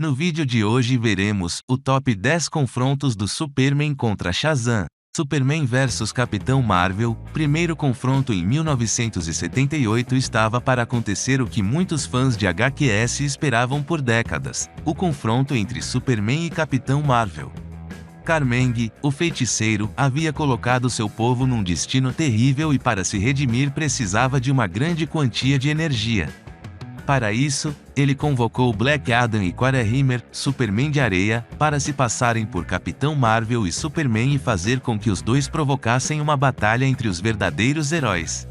No vídeo de hoje veremos o top 10 confrontos do Superman contra Shazam. Superman vs Capitão Marvel. Primeiro confronto em 1978 estava para acontecer o que muitos fãs de HQS esperavam por décadas: o confronto entre Superman e Capitão Marvel. Kar-Meng, o feiticeiro, havia colocado seu povo num destino terrível e para se redimir precisava de uma grande quantia de energia. Para isso, ele convocou Black Adam e Quagmire, Superman de Areia, para se passarem por Capitão Marvel e Superman e fazer com que os dois provocassem uma batalha entre os verdadeiros heróis.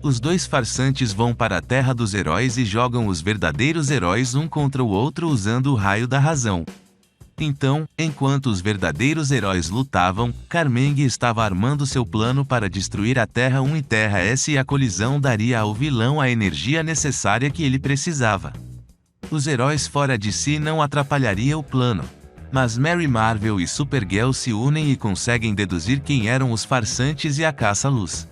Os dois farsantes vão para a Terra dos Heróis e jogam os verdadeiros heróis um contra o outro usando o raio da razão. Então, enquanto os verdadeiros heróis lutavam, Kar-Meng estava armando seu plano para destruir a Terra 1 e Terra S, e a colisão daria ao vilão a energia necessária que ele precisava. Os heróis fora de si não atrapalharia o plano. Mas Mary Marvel e Supergirl se unem e conseguem deduzir quem eram os farsantes e a caça-luz.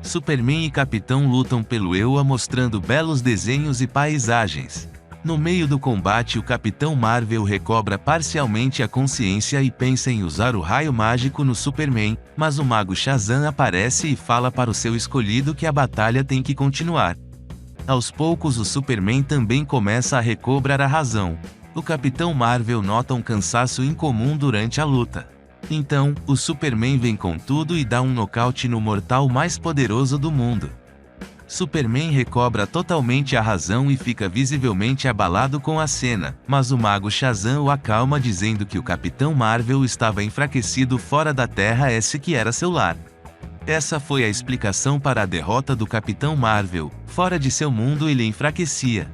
Superman e Capitão lutam pelo EUA mostrando belos desenhos e paisagens. No meio do combate, o Capitão Marvel recobra parcialmente a consciência e pensa em usar o raio mágico no Superman, mas o mago Shazam aparece e fala para o seu escolhido que a batalha tem que continuar. Aos poucos, o Superman também começa a recobrar a razão. O Capitão Marvel nota um cansaço incomum durante a luta. Então, o Superman vem com tudo e dá um nocaute no mortal mais poderoso do mundo. Superman recobra totalmente a razão e fica visivelmente abalado com a cena, mas o mago Shazam o acalma dizendo que o Capitão Marvel estava enfraquecido fora da Terra S, que era seu lar. Essa foi a explicação para a derrota do Capitão Marvel: fora de seu mundo ele enfraquecia.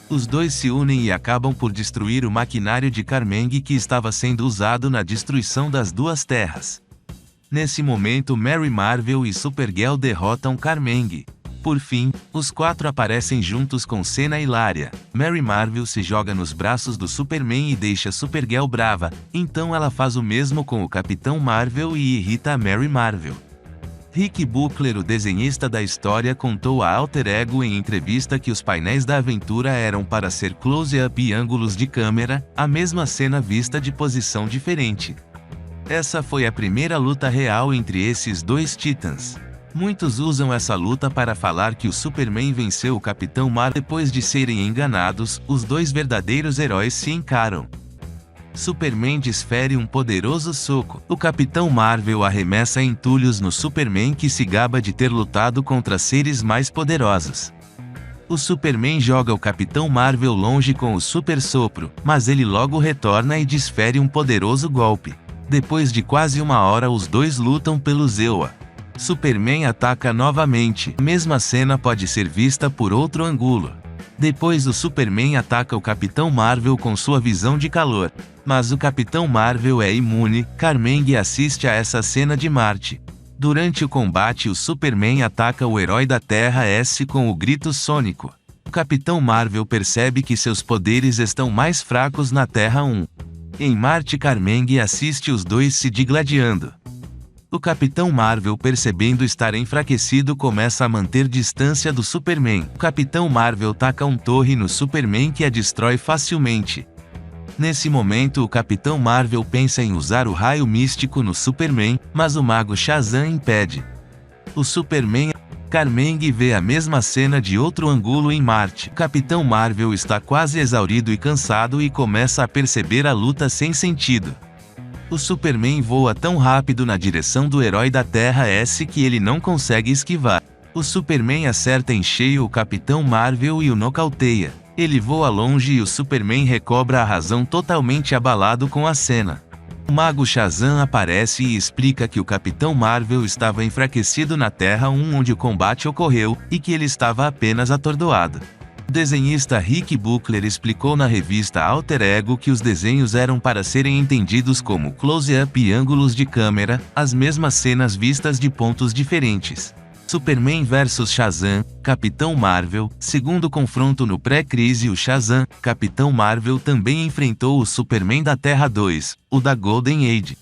Os dois se unem e acabam por destruir o maquinário de Kar-Meng que estava sendo usado na destruição das duas terras. Nesse momento, Mary Marvel e Supergirl derrotam Kar-Meng. Por fim, os quatro aparecem juntos com cena hilária. Mary Marvel se joga nos braços do Superman e deixa Supergirl brava, então ela faz o mesmo com o Capitão Marvel e irrita a Mary Marvel. Rick Buckler, o desenhista da história, contou a Alter Ego em entrevista que os painéis da aventura eram para ser close-up e ângulos de câmera, a mesma cena vista de posição diferente. Essa foi a primeira luta real entre esses dois titãs. Muitos usam essa luta para falar que o Superman venceu o Capitão Marvel. Depois de serem enganados, os dois verdadeiros heróis se encaram. Superman desfere um poderoso soco. O Capitão Marvel arremessa entulhos no Superman, que se gaba de ter lutado contra seres mais poderosos. O Superman joga o Capitão Marvel longe com o super sopro, mas ele logo retorna e desfere um poderoso golpe. Depois de quase uma hora, os dois lutam pelos EUA. Superman ataca novamente. A mesma cena pode ser vista por outro ângulo. Depois o Superman ataca o Capitão Marvel com sua visão de calor. Mas o Capitão Marvel é imune. Kar-Meng assiste a essa cena de Marte. Durante o combate, o Superman ataca o herói da Terra S com o grito sônico. O Capitão Marvel percebe que seus poderes estão mais fracos na Terra 1. Em Marte, Kar-Meng assiste os dois se digladiando. O Capitão Marvel, percebendo estar enfraquecido, começa a manter distância do Superman. O Capitão Marvel taca um torre no Superman que a destrói facilmente. Nesse momento, o Capitão Marvel pensa em usar o raio místico no Superman, mas o mago Shazam impede. O Superman. Kar-Meng vê a mesma cena de outro ângulo em Marte. O Capitão Marvel está quase exaurido e cansado e começa a perceber a luta sem sentido. O Superman voa tão rápido na direção do herói da Terra S que ele não consegue esquivar. O Superman acerta em cheio o Capitão Marvel e o nocauteia. Ele voa longe e o Superman recobra a razão, totalmente abalado com a cena. O mago Shazam aparece e explica que o Capitão Marvel estava enfraquecido na Terra 1 onde o combate ocorreu, e que ele estava apenas atordoado. O desenhista Rick Buckler explicou na revista Alter Ego que os desenhos eram para serem entendidos como close-up e ângulos de câmera, as mesmas cenas vistas de pontos diferentes. Superman vs Shazam, Capitão Marvel. Segundo confronto no pré-crise, o Shazam, Capitão Marvel, também enfrentou o Superman da Terra 2, o da Golden Age.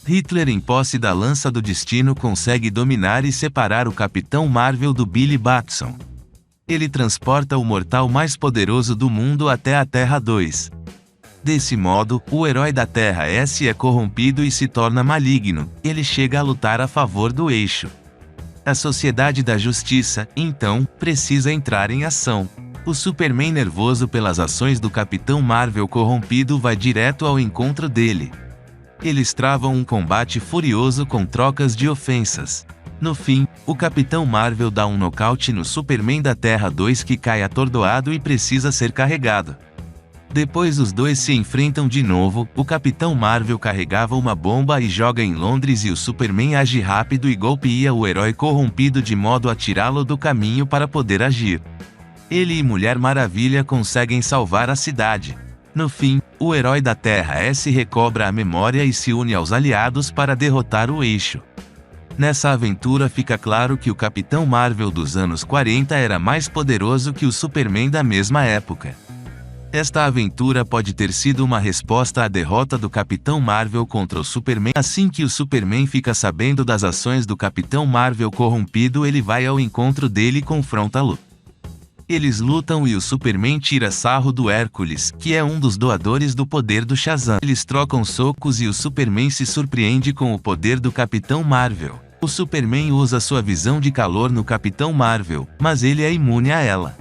Hitler, em posse da lança do destino, consegue dominar e separar o Capitão Marvel do Billy Batson. Ele transporta o mortal mais poderoso do mundo até a Terra 2. Desse modo, o herói da Terra S é corrompido e se torna maligno. Ele chega a lutar a favor do Eixo. A Sociedade da Justiça, então, precisa entrar em ação. O Superman, nervoso pelas ações do Capitão Marvel corrompido, vai direto ao encontro dele. Eles travam um combate furioso com trocas de ofensas. No fim, o Capitão Marvel dá um nocaute no Superman da Terra 2, que cai atordoado e precisa ser carregado. Depois os dois se enfrentam de novo. O Capitão Marvel carregava uma bomba e joga em Londres, e o Superman age rápido e golpeia o herói corrompido de modo a tirá-lo do caminho para poder agir. Ele e Mulher Maravilha conseguem salvar a cidade. No fim, o herói da Terra S recobra a memória e se une aos aliados para derrotar o Eixo. Nessa aventura fica claro que o Capitão Marvel dos anos 40 era mais poderoso que o Superman da mesma época. Esta aventura pode ter sido uma resposta à derrota do Capitão Marvel contra o Superman. Assim que o Superman fica sabendo das ações do Capitão Marvel corrompido, ele vai ao encontro dele e confronta-lo. Eles lutam e o Superman tira sarro do Hércules, que é um dos doadores do poder do Shazam. Eles trocam socos e o Superman se surpreende com o poder do Capitão Marvel. O Superman usa sua visão de calor no Capitão Marvel, mas ele é imune a ela.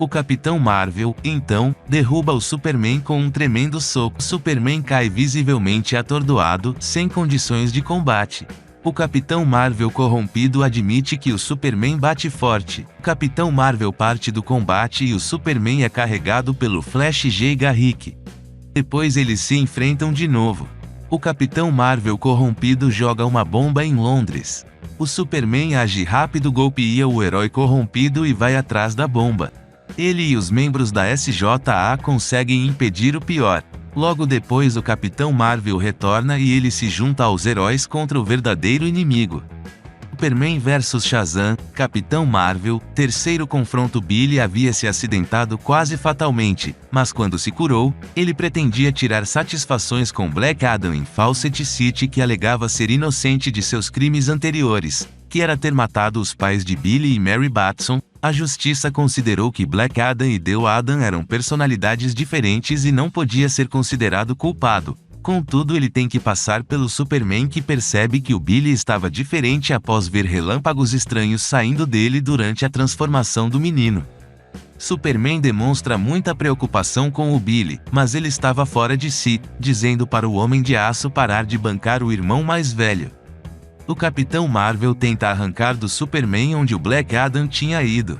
O Capitão Marvel, então, derruba o Superman com um tremendo soco. O Superman cai visivelmente atordoado, sem condições de combate. O Capitão Marvel corrompido admite que o Superman bate forte. O Capitão Marvel parte do combate e o Superman é carregado pelo Flash J. Garrick. Depois eles se enfrentam de novo. O Capitão Marvel corrompido joga uma bomba em Londres. O Superman age rápido, golpeia o herói corrompido e vai atrás da bomba. Ele e os membros da SJA conseguem impedir o pior. Logo depois o Capitão Marvel retorna e ele se junta aos heróis contra o verdadeiro inimigo. Superman vs Shazam, Capitão Marvel, terceiro confronto. Billy havia se acidentado quase fatalmente, mas quando se curou, ele pretendia tirar satisfações com Black Adam em Fawcett City, que alegava ser inocente de seus crimes anteriores, que era ter matado os pais de Billy e Mary Batson. A justiça considerou que Black Adam e Dale Adam eram personalidades diferentes e não podia ser considerado culpado. Contudo, ele tem que passar pelo Superman, que percebe que o Billy estava diferente após ver relâmpagos estranhos saindo dele durante a transformação do menino. Superman demonstra muita preocupação com o Billy, mas ele estava fora de si, dizendo para o Homem de Aço parar de bancar o irmão mais velho. O Capitão Marvel tenta arrancar do Superman onde o Black Adam tinha ido.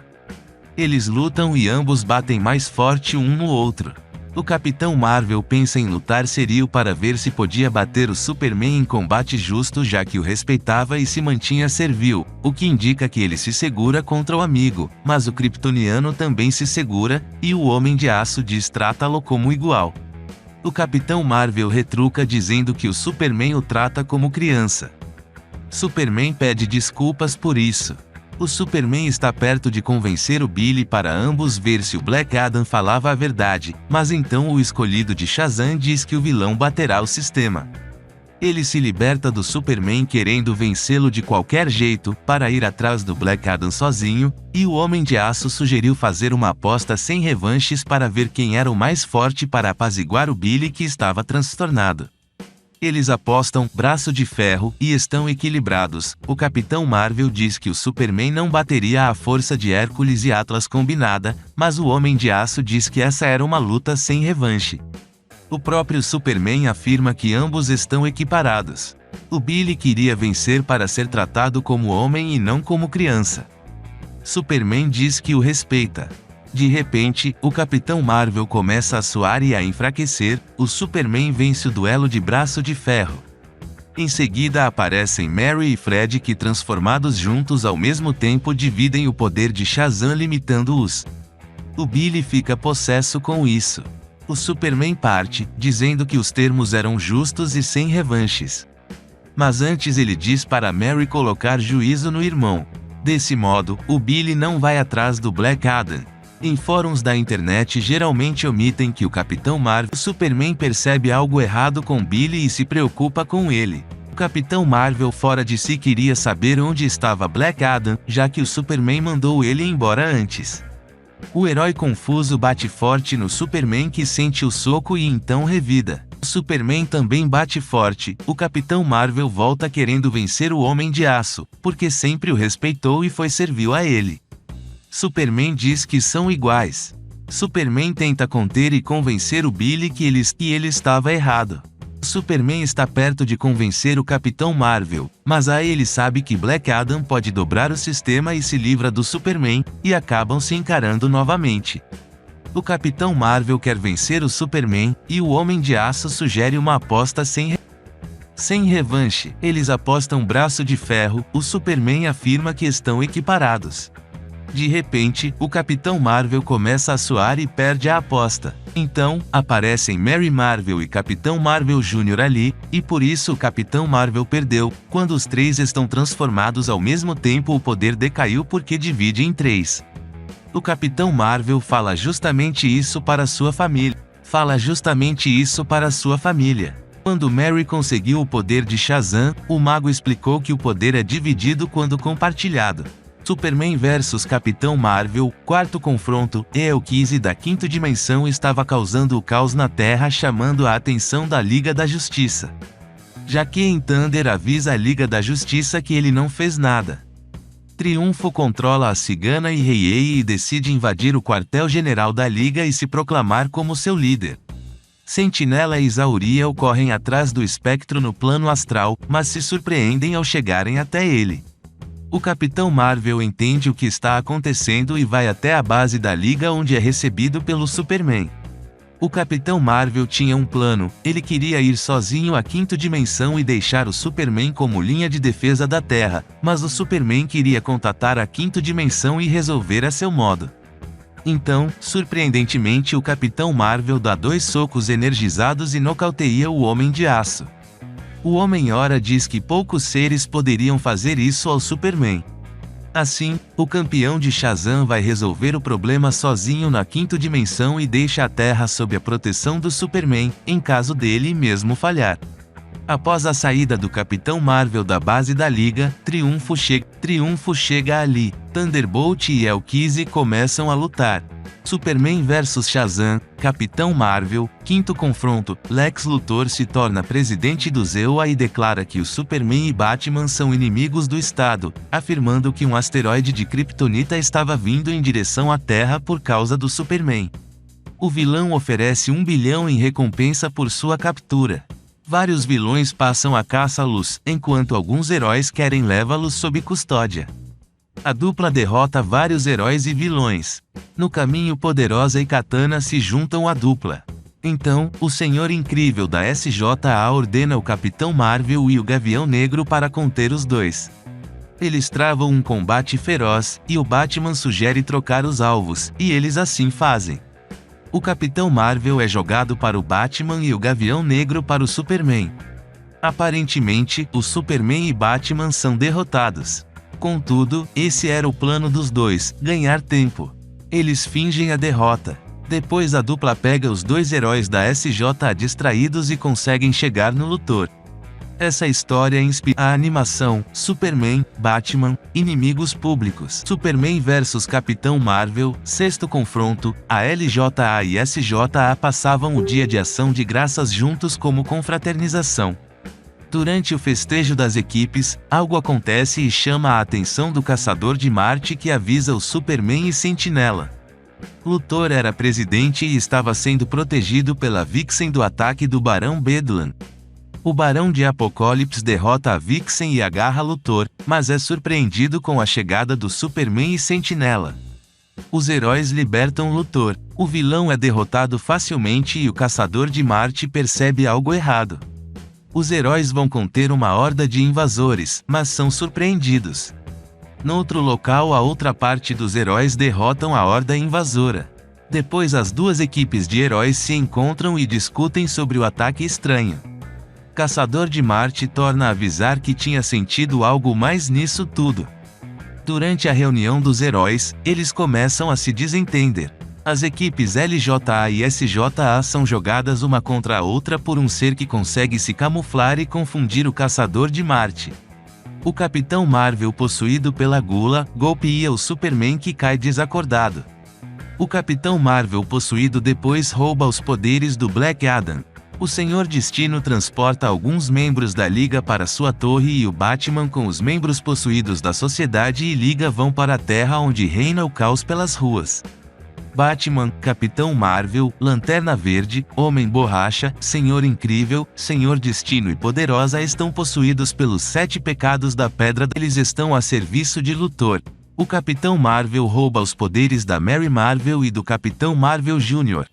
Eles lutam e ambos batem mais forte um no outro. O Capitão Marvel pensa em lutar serio para ver se podia bater o Superman em combate justo, já que o respeitava e se mantinha servil, o que indica que ele se segura contra o amigo, mas o kryptoniano também se segura, e o Homem de Aço diz trata-lo como igual. O Capitão Marvel retruca dizendo que o Superman o trata como criança. Superman pede desculpas por isso. O Superman está perto de convencer o Billy para ambos ver se o Black Adam falava a verdade, mas então o escolhido de Shazam diz que o vilão baterá o sistema. Ele se liberta do Superman querendo vencê-lo de qualquer jeito, para ir atrás do Black Adam sozinho, e o Homem de Aço sugeriu fazer uma aposta sem revanches para ver quem era o mais forte para apaziguar o Billy, que estava transtornado. Eles apostam braço de ferro e estão equilibrados. O Capitão Marvel diz que o Superman não bateria à força de Hércules e Atlas combinada, mas o Homem de Aço diz que essa era uma luta sem revanche. O próprio Superman afirma que ambos estão equiparados. O Billy queria vencer para ser tratado como homem e não como criança. Superman diz que o respeita. De repente, o Capitão Marvel começa a suar e a enfraquecer. O Superman vence o duelo de braço de ferro. Em seguida aparecem Mary e Fred, que transformados juntos ao mesmo tempo dividem o poder de Shazam, limitando-os. O Billy fica possesso com isso. O Superman parte, dizendo que os termos eram justos e sem revanches. Mas antes ele diz para Mary colocar juízo no irmão. Desse modo, o Billy não vai atrás do Black Adam. Em fóruns da internet geralmente omitem que o Capitão Marvel. O Superman percebe algo errado com Billy e se preocupa com ele. O Capitão Marvel, fora de si, queria saber onde estava Black Adam, já que o Superman mandou ele embora antes. O herói confuso bate forte no Superman, que sente o soco e então revida. O Superman também bate forte. O Capitão Marvel volta querendo vencer o Homem de Aço, porque sempre o respeitou e foi servil a ele. Superman diz que são iguais. Superman tenta conter e convencer o Billy que ele estava errado. Superman está perto de convencer o Capitão Marvel, mas aí ele sabe que Black Adam pode dobrar o sistema e se livra do Superman, e acabam se encarando novamente. O Capitão Marvel quer vencer o Superman, e o Homem de Aço sugere uma aposta sem revanche. Eles apostam braço de ferro. O Superman afirma que estão equiparados. De repente, o Capitão Marvel começa a suar e perde a aposta. Então, aparecem Mary Marvel e Capitão Marvel Jr. ali, e por isso o Capitão Marvel perdeu. Quando os três estão transformados ao mesmo tempo, o poder decaiu porque divide em três. O Capitão Marvel fala justamente isso para sua família. Quando Mary conseguiu o poder de Shazam, o mago explicou que o poder é dividido quando compartilhado. Superman vs Capitão Marvel, quarto confronto. Eukise da quinta dimensão estava causando o caos na Terra, chamando a atenção da Liga da Justiça. Jaqen Thunder avisa a Liga da Justiça que ele não fez nada. Triunfo controla a Cigana e Rei e decide invadir o quartel-general da Liga e se proclamar como seu líder. Sentinela e Zauriel correm atrás do espectro no plano astral, mas se surpreendem ao chegarem até ele. O Capitão Marvel entende o que está acontecendo e vai até a base da Liga, onde é recebido pelo Superman. O Capitão Marvel tinha um plano. Ele queria ir sozinho à quinta dimensão e deixar o Superman como linha de defesa da Terra, mas o Superman queria contatar a quinta dimensão e resolver a seu modo. Então, surpreendentemente, o Capitão Marvel dá 2 socos energizados e nocauteia o Homem de Aço. O Homem-Hora diz que poucos seres poderiam fazer isso ao Superman. Assim, o campeão de Shazam vai resolver o problema sozinho na quinta dimensão e deixa a Terra sob a proteção do Superman, em caso dele mesmo falhar. Após a saída do Capitão Marvel da base da Liga, Triunfo chega ali. Thunderbolt e Eukise começam a lutar. Superman vs Shazam, Capitão Marvel, quinto confronto. Lex Luthor se torna presidente do ZEUA e declara que o Superman e Batman são inimigos do Estado, afirmando que um asteroide de Kryptonita estava vindo em direção à Terra por causa do Superman. O vilão oferece 1 bilhão em recompensa por sua captura. Vários vilões passam a caça-los, enquanto alguns heróis querem levá-los sob custódia. A dupla derrota vários heróis e vilões. No caminho, Poderosa e Katana se juntam à dupla. Então, o Senhor Incrível da SJA ordena o Capitão Marvel e o Gavião Negro para conter os dois. Eles travam um combate feroz, e o Batman sugere trocar os alvos, e eles assim fazem. O Capitão Marvel é jogado para o Batman e o Gavião Negro para o Superman. Aparentemente, o Superman e Batman são derrotados. Contudo, esse era o plano dos dois: ganhar tempo. Eles fingem a derrota. Depois a dupla pega os 2 heróis da SJA distraídos e conseguem chegar no Luthor. Essa história inspira a animação Superman, Batman, Inimigos Públicos. Superman vs Capitão Marvel, sexto confronto. A LJA e SJA passavam o dia de ação de graças juntos como confraternização. Durante o festejo das equipes, algo acontece e chama a atenção do Caçador de Marte, que avisa o Superman e Sentinela. Luthor era presidente e estava sendo protegido pela Vixen do ataque do Barão Bedlam. O Barão de Apocalipse derrota a Vixen e agarra Luthor, mas é surpreendido com a chegada do Superman e Sentinela. Os heróis libertam Luthor. O vilão é derrotado facilmente e o Caçador de Marte percebe algo errado. Os heróis vão conter uma horda de invasores, mas são surpreendidos. Noutro local, a outra parte dos heróis derrotam a horda invasora. Depois, as 2 equipes de heróis se encontram e discutem sobre o ataque estranho. Caçador de Marte torna a avisar que tinha sentido algo mais nisso tudo. Durante a reunião dos heróis, eles começam a se desentender. As equipes LJA e SJA são jogadas uma contra a outra por um ser que consegue se camuflar e confundir o Caçador de Marte. O Capitão Marvel, possuído pela gula, golpeia o Superman, que cai desacordado. O Capitão Marvel possuído depois rouba os poderes do Black Adam. O Senhor Destino transporta alguns membros da Liga para sua torre e o Batman com os membros possuídos da Sociedade e Liga vão para a Terra onde reina o caos pelas ruas. Batman, Capitão Marvel, Lanterna Verde, Homem Borracha, Senhor Incrível, Senhor Destino e Poderosa estão possuídos pelos 7 pecados da Pedra. Eles estão a serviço de Luthor. O Capitão Marvel rouba os poderes da Mary Marvel e do Capitão Marvel Jr.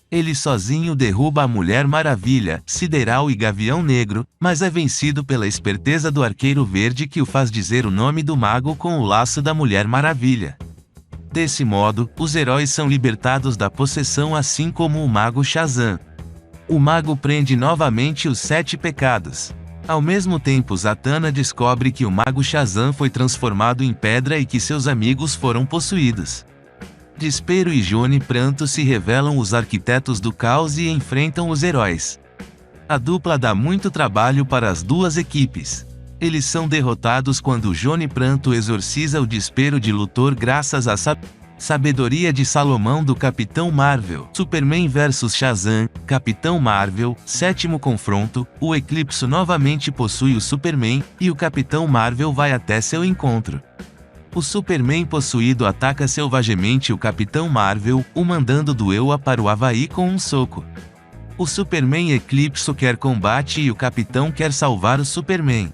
Ele sozinho derruba a Mulher Maravilha, Sideral e Gavião Negro, mas é vencido pela esperteza do Arqueiro Verde que o faz dizer o nome do mago com o laço da Mulher Maravilha. Desse modo, os heróis são libertados da possessão assim como o mago Shazam. O mago prende novamente os 7 pecados. Ao mesmo tempo, Zatanna descobre que o mago Shazam foi transformado em pedra e que seus amigos foram possuídos. Despero e Johnny Pranto se revelam os arquitetos do caos e enfrentam os heróis. A dupla dá muito trabalho para as duas equipes. Eles são derrotados quando Johnny Pranto exorciza o Despero de Luthor graças à sabedoria de Salomão do Capitão Marvel. Superman vs Shazam, Capitão Marvel, 7º confronto, o Eclipso novamente possui o Superman, e o Capitão Marvel vai até seu encontro. O Superman possuído ataca selvagemente o Capitão Marvel, o mandando do Ewa para o Havaí com um soco. O Superman Eclipso quer combate e o Capitão quer salvar o Superman.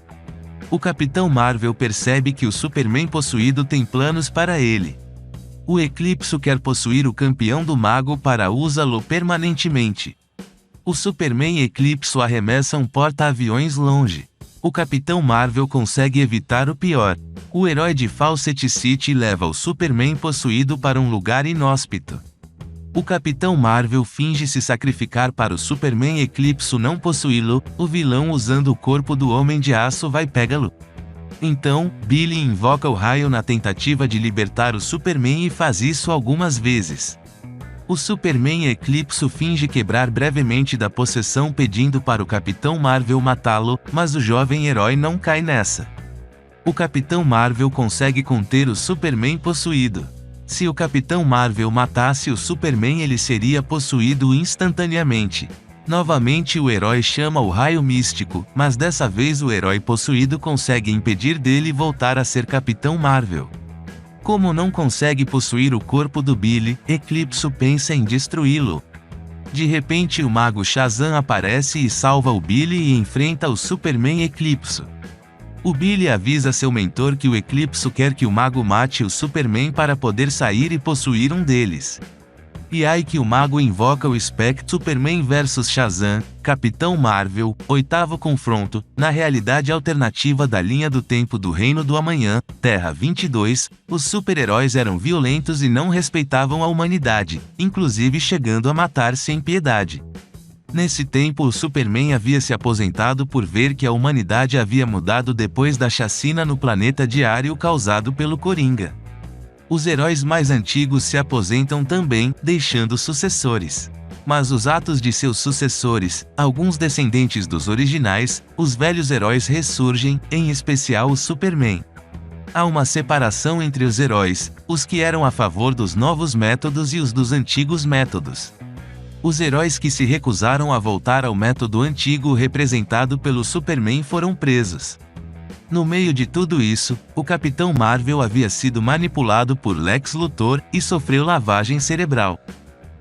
O Capitão Marvel percebe que o Superman possuído tem planos para ele. O Eclipso quer possuir o campeão do mago para usá-lo permanentemente. O Superman Eclipso arremessa um porta-aviões longe. O Capitão Marvel consegue evitar o pior. O herói de Fawcett City leva o Superman possuído para um lugar inóspito. O Capitão Marvel finge se sacrificar para o Superman Eclipso não possuí-lo, o vilão usando o corpo do Homem de Aço vai pegá-lo. Então, Billy invoca o raio na tentativa de libertar o Superman e faz isso algumas vezes. O Superman Eclipso finge quebrar brevemente da possessão pedindo para o Capitão Marvel matá-lo, mas o jovem herói não cai nessa. O Capitão Marvel consegue conter o Superman possuído. Se o Capitão Marvel matasse o Superman ele seria possuído instantaneamente. Novamente o herói chama o raio místico, mas dessa vez o herói possuído consegue impedir dele voltar a ser Capitão Marvel. Como não consegue possuir o corpo do Billy, Eclipso pensa em destruí-lo. De repente o mago Shazam aparece e salva o Billy e enfrenta o Superman Eclipso. O Billy avisa seu mentor que o Eclipso quer que o mago mate o Superman para poder sair e possuir um deles. E aí que o mago invoca o espectro Superman vs Shazam, Capitão Marvel, 8º confronto, na realidade alternativa da linha do tempo do Reino do Amanhã, Terra 22, os super-heróis eram violentos e não respeitavam a humanidade, inclusive chegando a matar sem piedade. Nesse tempo o Superman havia se aposentado por ver que a humanidade havia mudado depois da chacina no planeta Diário causado pelo Coringa. Os heróis mais antigos se aposentam também, deixando sucessores. Mas os atos de seus sucessores, alguns descendentes dos originais, os velhos heróis ressurgem, em especial o Superman. Há uma separação entre os heróis, os que eram a favor dos novos métodos e os dos antigos métodos. Os heróis que se recusaram a voltar ao método antigo representado pelo Superman foram presos. No meio de tudo isso, o Capitão Marvel havia sido manipulado por Lex Luthor e sofreu lavagem cerebral.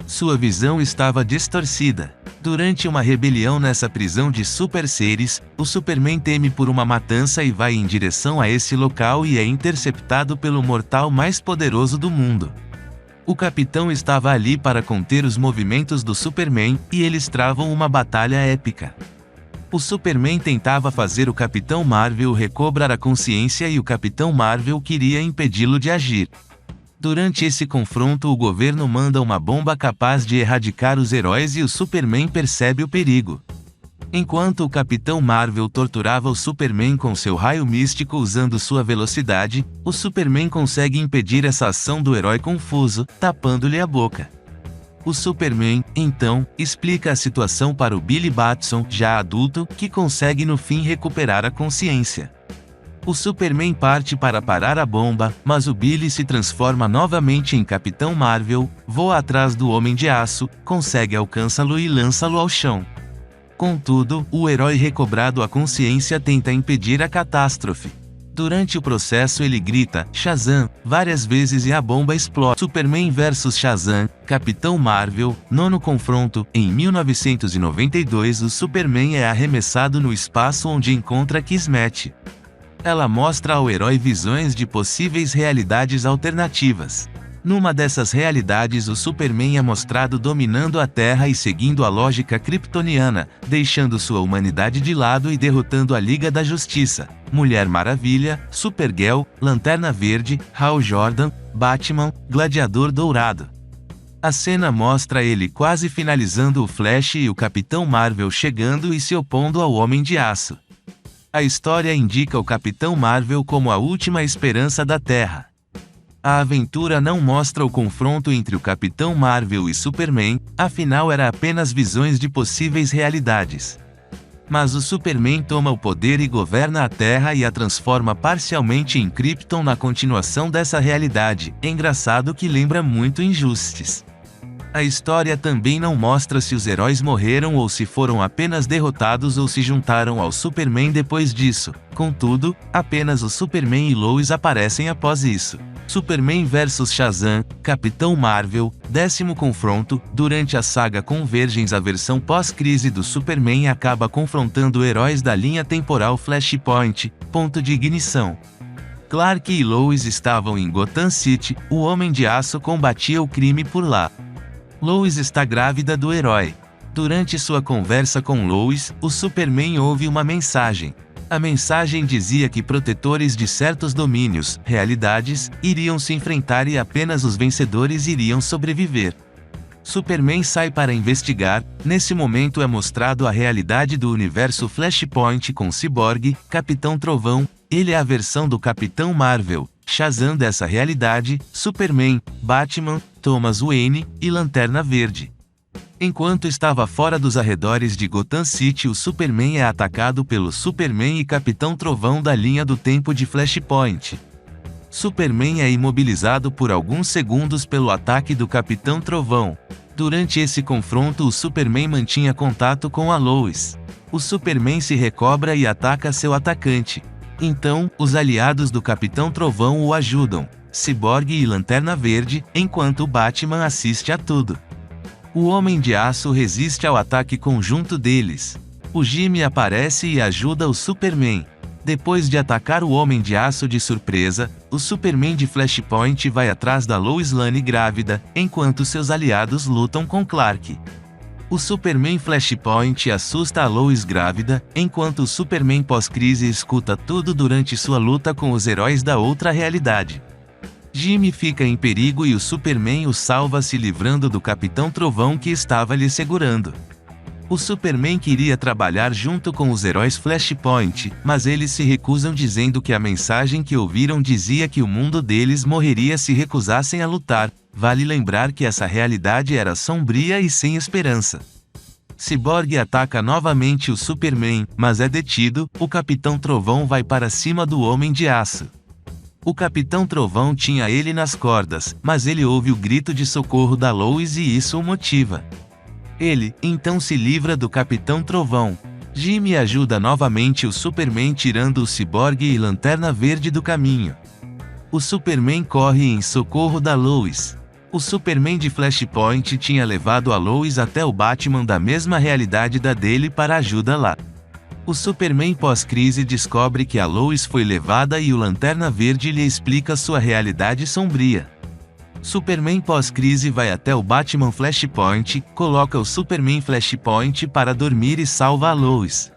Sua visão estava distorcida. Durante uma rebelião nessa prisão de super-seres, o Superman teme por uma matança e vai em direção a esse local e é interceptado pelo mortal mais poderoso do mundo. O Capitão estava ali para conter os movimentos do Superman, e eles travam uma batalha épica. O Superman tentava fazer o Capitão Marvel recobrar a consciência e o Capitão Marvel queria impedi-lo de agir. Durante esse confronto o governo manda uma bomba capaz de erradicar os heróis e o Superman percebe o perigo. Enquanto o Capitão Marvel torturava o Superman com seu raio místico usando sua velocidade, o Superman consegue impedir essa ação do herói confuso, tapando-lhe a boca. O Superman, então, explica a situação para o Billy Batson, já adulto, que consegue no fim recuperar a consciência. O Superman parte para parar a bomba, mas o Billy se transforma novamente em Capitão Marvel, voa atrás do Homem de Aço, consegue alcançá-lo e lança-lo ao chão. Contudo, o herói recobrado a consciência tenta impedir a catástrofe. Durante o processo ele grita, Shazam, várias vezes e a bomba explode. Superman vs Shazam, Capitão Marvel, nono confronto. Em 1992 o Superman é arremessado no espaço onde encontra Kismet. Ela mostra ao herói visões de possíveis realidades alternativas. Numa dessas realidades o Superman é mostrado dominando a Terra e seguindo a lógica kryptoniana, deixando sua humanidade de lado e derrotando a Liga da Justiça, Mulher Maravilha, Supergirl, Lanterna Verde, Hal Jordan, Batman, Gladiador Dourado. A cena mostra ele quase finalizando o Flash e o Capitão Marvel chegando e se opondo ao Homem de Aço. A história indica o Capitão Marvel como a última esperança da Terra. A aventura não mostra o confronto entre o Capitão Marvel e Superman, afinal era apenas visões de possíveis realidades. Mas o Superman toma o poder e governa a Terra e a transforma parcialmente em Krypton na continuação dessa realidade. Engraçado que lembra muito Injustice. A história também não mostra se os heróis morreram ou se foram apenas derrotados ou se juntaram ao Superman depois disso. Contudo, apenas o Superman e Lois aparecem após isso. Superman vs Shazam, Capitão Marvel, 10º confronto. Durante a saga Convergence, a versão pós-crise do Superman acaba confrontando heróis da linha temporal Flashpoint, ponto de ignição. Clark e Lois estavam em Gotham City, o Homem de Aço combatia o crime por lá. Lois está grávida do herói. Durante sua conversa com Lois, o Superman ouve uma mensagem. A mensagem dizia que protetores de certos domínios, realidades, iriam se enfrentar e apenas os vencedores iriam sobreviver. Superman sai para investigar. Nesse momento é mostrado a realidade do universo Flashpoint com Cyborg, Capitão Trovão. Ele é a versão do Capitão Marvel, Shazam dessa realidade, Superman, Batman, Thomas Wayne e Lanterna Verde. Enquanto estava fora dos arredores de Gotham City, o Superman é atacado pelo Superman e Capitão Trovão da linha do tempo de Flashpoint. Superman é imobilizado por alguns segundos pelo ataque do Capitão Trovão. Durante esse confronto, o Superman mantinha contato com a Lois. O Superman se recobra e ataca seu atacante. Então, os aliados do Capitão Trovão o ajudam, Cyborg e Lanterna Verde, enquanto o Batman assiste a tudo. O Homem de Aço resiste ao ataque conjunto deles. O Jimmy aparece e ajuda o Superman. Depois de atacar o Homem de Aço de surpresa, o Superman de Flashpoint vai atrás da Lois Lane grávida, enquanto seus aliados lutam com Clark. O Superman Flashpoint assusta a Lois grávida, enquanto o Superman pós-crise escuta tudo durante sua luta com os heróis da outra realidade. Jimmy fica em perigo e o Superman o salva se livrando do Capitão Trovão que estava lhe segurando. O Superman queria trabalhar junto com os heróis Flashpoint, mas eles se recusam dizendo que a mensagem que ouviram dizia que o mundo deles morreria se recusassem a lutar. Vale lembrar que essa realidade era sombria e sem esperança. Cyborg ataca novamente o Superman, mas é detido. O Capitão Trovão vai para cima do Homem de Aço. O Capitão Trovão tinha ele nas cordas, mas ele ouve o grito de socorro da Lois e isso o motiva. Ele, então, se livra do Capitão Trovão. Jimmy ajuda novamente o Superman tirando o Cyborg e Lanterna Verde do caminho. O Superman corre em socorro da Lois. O Superman de Flashpoint tinha levado a Lois até o Batman da mesma realidade da dele para ajuda lá. O Superman pós-crise descobre que a Lois foi levada e o Lanterna Verde lhe explica sua realidade sombria. Superman pós-crise vai até o Batman Flashpoint, coloca o Superman Flashpoint para dormir e salva a Lois.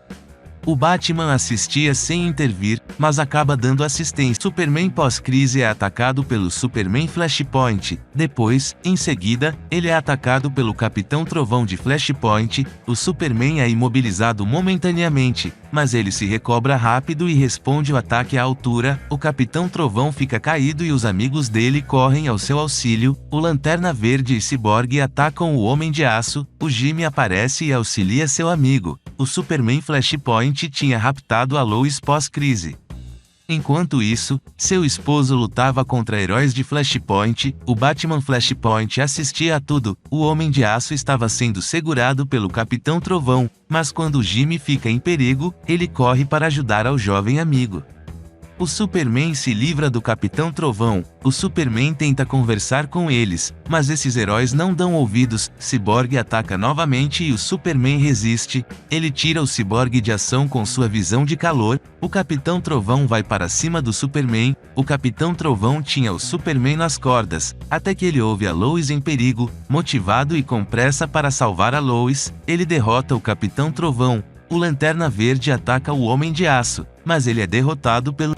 O Batman assistia sem intervir, mas acaba dando assistência. Superman pós-crise é atacado pelo Superman Flashpoint. Depois, em seguida, ele é atacado pelo Capitão Trovão de Flashpoint. O Superman é imobilizado momentaneamente, mas ele se recobra rápido e responde o ataque à altura. O Capitão Trovão fica caído e os amigos dele correm ao seu auxílio. O Lanterna Verde e Cyborg atacam o Homem de Aço. O Jimmy aparece e auxilia seu amigo. O Superman Flashpoint tinha raptado a Lois pós-crise. Enquanto isso, seu esposo lutava contra heróis de Flashpoint, o Batman Flashpoint assistia a tudo, o Homem de Aço estava sendo segurado pelo Capitão Trovão, mas quando Jimmy fica em perigo, ele corre para ajudar ao jovem amigo. O Superman se livra do Capitão Trovão, o Superman tenta conversar com eles, mas esses heróis não dão ouvidos, Cyborg ataca novamente e o Superman resiste, ele tira o Cyborg de ação com sua visão de calor, o Capitão Trovão vai para cima do Superman, o Capitão Trovão tinha o Superman nas cordas, até que ele ouve a Lois em perigo, motivado e com pressa para salvar a Lois, ele derrota o Capitão Trovão, o Lanterna Verde ataca o Homem de Aço, mas ele é derrotado pelo